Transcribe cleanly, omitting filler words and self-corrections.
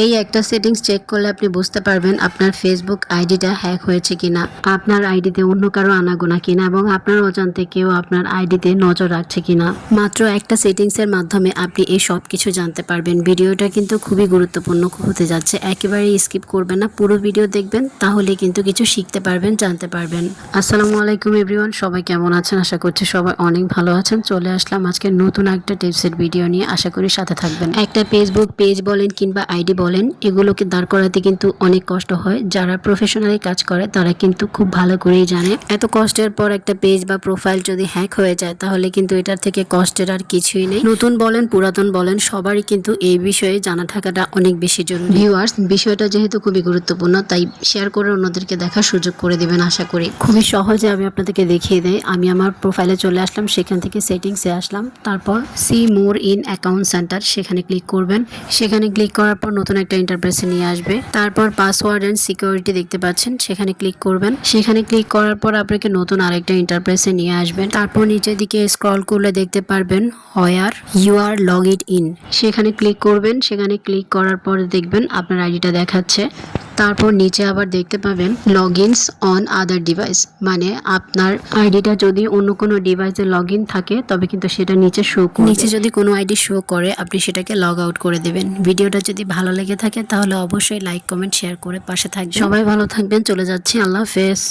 এই একটা settings check করলে আপনি বুঝতে পারবেন আপনার ফেসবুক আইডিটা হ্যাক হয়েছে কিনা, আপনার আইডিতে অন্য কারো আনাগোনা কিনা এবং আপনার অজান্তে কেউ আপনার আইডিতে নজর রাখছে কিনা। মাত্র একটা সেটিংসের মাধ্যমে আপনি এই সব কিছু জানতে পারবেন। ভিডিওটা কিন্তু খুবই গুরুত্বপূর্ণ হতে যাচ্ছে, একেবারে স্কিপ করবেন না, পুরো ভিডিও দেখবেন, তাহলে কিন্তু কিছু শিখতে পারবেন, জানতে পারবেন। আসসালামু আলাইকুম এভরিওয়ান, সবাই কেমন আছেন? আশা করছি সবাই অনেক ভালো আছেন। চলে আসলাম আজকে নতুন একটা টিপসের ভিডিও নিয়ে, আশা করি সাথে থাকবেন। একটা ফেসবুক পেজ বলেন কিংবা আইডি বলেন, এগুলোকে দাঁড় করাতে কিন্তু অনেক কষ্ট হয়। যারা প্রফেশনালি কাজ করে তারা কিন্তু খুব ভালো করেই জানে এত কষ্টের পর একটা পেজ বা প্রোফাইল যদি হ্যাক হয়ে যায় তাহলে কিন্তু এটার থেকে কষ্টের আর কিছুই নেই। নতুন বলেন পুরাতন বলেন, সবারই কিন্তু এই বিষয়ে জানা থাকাটা অনেক বেশি জরুরি। ভিউয়ার্স, বিষয়টা যেহেতু খুবই গুরুত্বপূর্ণ তাই শেয়ার করে অন্যদেরকে দেখার সুযোগ করে দিবেন আশা করি। খুবই সহজে আমি আপনাদেরকে দেখিয়ে দেই। আমি আমার প্রোফাইলে চলে আসলাম, সেখান থেকে সেটিংসে আসলাম, তারপর see more in account centre সেখানে ক্লিক করবেন। সেখানে ক্লিক করার পর নতুন একটা ইন্টারফেসে নিয়ে আসবে। তারপর পাসওয়ার্ড এন্ড সিকিউরিটি দেখতে পাচ্ছেন, সেখানে ক্লিক করবেন। সেখানে ক্লিক করার পর আপনাকে নতুন আরেকটা ইন্টারফেসে নিয়ে আসবেন। তারপর নিচের দিকে স্ক্রল করলে দেখতে পারবেন where you are logged in, সেখানে ক্লিক করবেন। সেখানে ক্লিক করার পর দেখবেন আপনার আইডিটা দেখাচ্ছে। তারপর নিচে আবার দেখতে পাবেন লগইনস অন আদার ডিভাইস, মানে আপনার আইডিটা যদি অন্য কোনো ডিভাইসে লগ ইন থাকে তবে কিন্তু সেটা নিচে শো করবে। নিচে যদি কোনো আইডি শো করে আপনি সেটাকে লগ আউট করে দেবেন। ভিডিওটা যদি ভালো লেগে থাকে তাহলে অবশ্যই লাইক কমেন্ট শেয়ার করে পাশে থাকবেন। সবাই ভালো থাকবেন, চলে যাচ্ছি, আল্লাহ হাফেজ।